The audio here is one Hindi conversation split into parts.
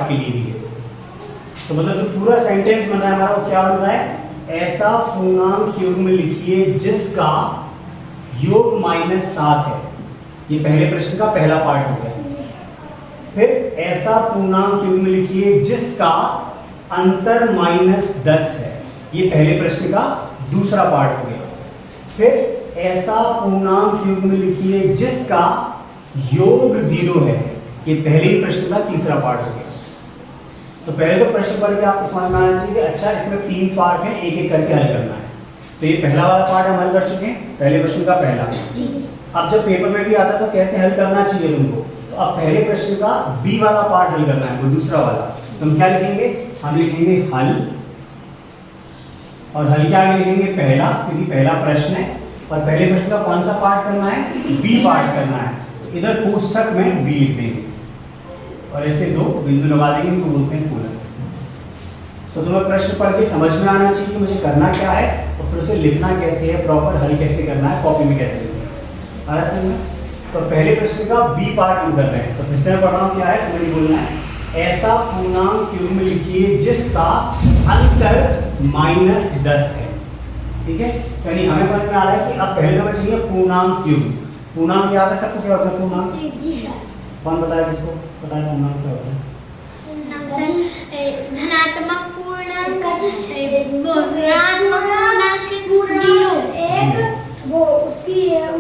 आपके लिए भी है। तो मतलब जो पूरा सेंटेंस बन रहा है हमारा वो क्या बन रहा है, ऐसा पूर्णांक युग्म लिखिए जिसका योग -7 है। ये पहले प्रश्न का पहला पार्ट हो गया। फिर ऐसा पूर्णांक युग्म लिखिए जिसका अंतर -10 है। ये पहले प्रश्न का दूसरा पार्ट हो गया। फिर ऐसा पूर्णांक युग्म लिखिए जिसका योग 0 है। ये पहले ही प्रश्न का तीसरा पार्ट हो गया। तो पहले तो प्रश्न पढ़ के आपको समझ में आना चाहिए कि अच्छा इसमें 3 पार्ट हैं, एक एक करके हल करना है। तो ये पहला वाला पार्ट हम हल कर चुके हैं, पहले प्रश्न का पहला। अब जब पेपर में भी आता था कैसे हल करना चाहिए तुमको, तो अब पहले प्रश्न का बी वाला पार्ट हल करना है, वो दूसरा वाला। तो हम क्या लिखेंगे, हम लिखेंगे हल, और हल के आगे लिखेंगे पहला, क्योंकि पहला प्रश्न है। और पहले प्रश्न का कौन सा पार्ट करना है, बी पार्ट करना है। तो इधर कोष्ठक में बी लिख देंगे और ऐसे 2 बिंदु लगा देंगे, इनको बोलते हैं पूरक। तो तुम्हें प्रश्न पढ़ के समझ में आना चाहिए कि मुझे करना क्या है और फिर उसे लिखना कैसे है, प्रॉपर हल कैसे करना है, कॉपी में कैसे लिखना है। आ रहा है समझ में? तो पहले प्रश्न का बी पार्ट हम कर रहे हैं। तो फिर से मैं पढ़ रहा हूँ, क्या है तुम्हें बोलना है, ऐसा पूर्णांक युग्म लिखिए जिसका अंतर -10 है। ठीक है, यानी हमें समझ में आ रहा है कि अब पहले हमें चाहिए पूर्णांक युग्म। पूर्णांक याद है सबको, क्या होता है पूर्णांक? कौन बताया, किसको बताया पूर्णांक क्या होता है? धनात्मक पूर्णांक, ऋणात्मक पूर्णांक, 0 एक वो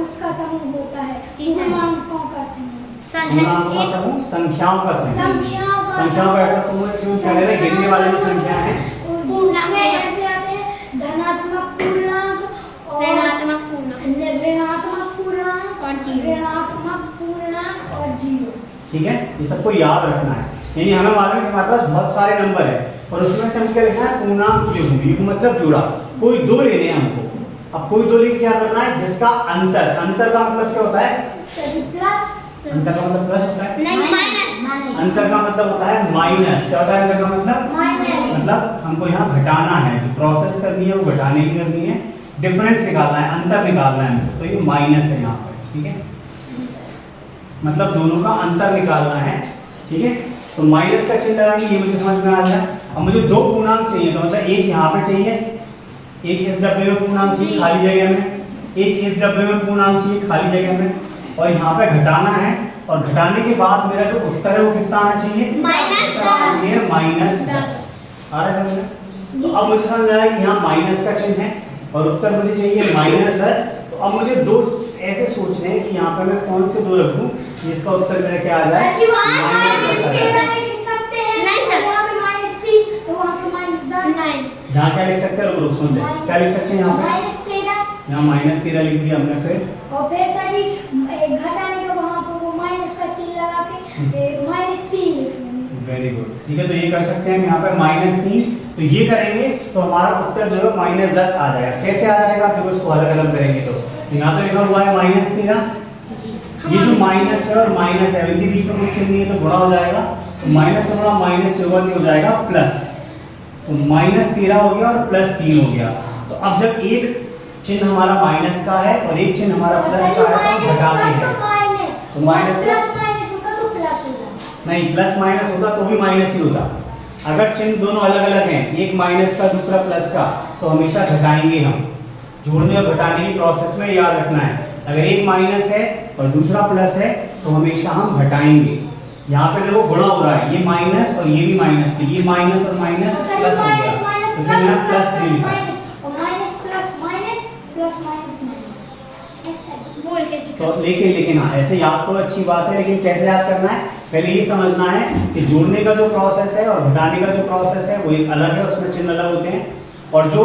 उसका समूह होता है, पूर्णांकों का समूह। पूर्णांकों का समूह, संख्याओं का समूह। संख्याओं का ऐसा समूह है जिसमें पहले में गिनने वाली जो संख्या है पूर्णांक ऐसे आते हैं, धनात्मक पूर्णांक और ऋणात्मक पूर्णांक और ऋणात्मक पूर्णांक और 0। ठीक है, ये सबको याद रखना है। यानी हमें मालूम है कि हमारे पास बहुत सारे नंबर है और उसमें से हम क्या लिखना है, पूर्णांक युग्म। युग्म मतलब जोड़ा, कोई 2 लेने हैं हमको। अब कोई 2 लेके क्या करना है, जिसका अंतर, अंतर का मतलब क्या होता है, प्लस। अंतर का मतलब प्लस होता है, नहीं माइनस। अंतर का मतलब होता है माइनस। क्या होता है अंतर का मतलब? माइनस। मतलब हमको यहाँ घटाना है, जो प्रोसेस करनी है वो घटाने की करनी है, डिफरेंस निकालना है, अंतर निकालना है हमको। तो ये माइनस है यहाँ पर, ठीक है, मतलब दोनों का अंतर निकालना है। ठीक है, तो माइनस का चिन्ह लगाएंगे, ये मुझे समझ में आ गया। अब मुझे 2 पूर्णांक चाहिए, तो मतलब एक यहाँ पे चाहिए, एक इस डब्बे में पूर्णांक चाहिए खाली जगह में, एक इस डब्बे में पूर्णांक चाहिए खाली जगह में, और यहाँ पे घटाना है। और घटाने के बाद मेरा जो उत्तर है वो कितना आना चाहिए, -10। आ रहा है समझ में? तो अब मुझे समझ में आया कि यहाँ माइनस का चिन्ह है और उत्तर मुझे चाहिए -10। तो अब मुझे 2 ऐसे सोचने हैं कि यहाँ पे मैं कौन से 2 रख दूं जिसका उत्तर मेरा क्या आ जाए, -10 आ जाए। यहाँ क्या लिख सकते हैं, रुक सुन ले, क्या लिख सकते हैं यहाँ पे, यहाँ -13 लिख दिया हमने। फिर और फिर सभी घटाने के वहां पर वो माइनस का चिन्ह लगा के -3 लिख देंगे। वेरी गुड, ठीक है, तो ये कर सकते हैं यहाँ पे -3। तो ये करेंगे तो हमारा उत्तर जो है -10 आ जाएगा। कैसे आ जाएगा, देखो इसको अलग अलग करेंगे तो यहाँ तो लिखा हुआ है -13, ये जो माइनस है और माइनस है इनके बीच में कुछ चिन्ह नहीं है तो गुणा हो जाएगा। तो माइनस से गुणा माइनस से होगा तो हो जाएगा प्लस। तो -13 हो गया और +3 हो गया। तो अब जब एक चिन्ह हमारा माइनस का है और एक चिन्ह हमारा प्लस का है तो घटाते हैं। तो माइनस प्लस माइनस होता तो प्लस होता, नहीं, प्लस माइनस होता तो भी माइनस ही होता। अगर चिन्ह दोनों अलग अलग हैं, एक माइनस का दूसरा प्लस का, तो हमेशा घटाएंगे हम। जोड़ने और घटाने की प्रोसेस में याद रखना है, अगर एक माइनस है और दूसरा प्लस है तो हमेशा हम घटाएंगे। यहाँ पे देखो गुणा हो रहा है, ये माइनस और ये भी माइनस, तो ये माइनस और माइनस प्लस हो गया, इसलिए मैंने +3 लिखा। तो लेकिन हाँ ऐसे याद करो, अच्छी बात है, लेकिन कैसे याद करना है, पहले ये समझना है कि जोड़ने का जो प्रोसेस है और घटाने का जो प्रोसेस है वो एक अलग है, उसमें चिन्ह अलग होते हैं। और जो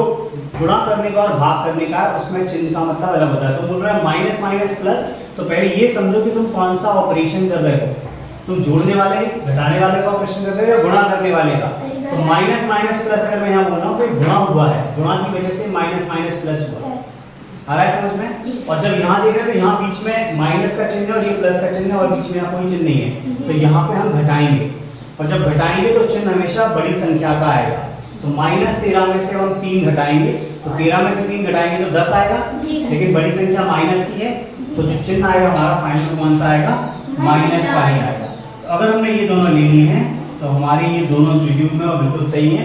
गुणा करने का और भाग करने का है उसमें चिन्ह का मतलब अलग होता है। तो बोल रहा है माइनस माइनस प्लस, तो पहले ये समझो कि तुम कौन सा ऑपरेशन कर रहे हो, तुम जोड़ने वाले घटाने वाले का ऑपरेशन कर रहे हो या गुणा करने वाले का। तो माइनस माइनस प्लस अगर मैं यहाँ बोल रहा हूँ तो गुणा हुआ है, गुणा की वजह से माइनस माइनस प्लस हुआ। आ रहा है समझ में? और जब यहाँ देख रहे हैं तो यहाँ बीच में माइनस का चिन्ह है और ये प्लस का चिन्ह है और बीच में यहाँ कोई चिन्ह नहीं है, तो यहाँ पे हम घटाएंगे। और जब घटाएंगे तो चिन्ह हमेशा बड़ी संख्या का आएगा। तो -13 में से हम 3 घटाएंगे, तो 13 में से 3 घटाएंगे तो 10 आएगा, लेकिन बड़ी संख्या माइनस की है, तो जो चिन्ह आएगा हमारा फाइनल कौन सा आएगा, माइनस का ही आएगा। तो अगर हमने ये दोनों ले लिए हैं तो हमारी ये दोनों जो युग्म है वो बिल्कुल सही है।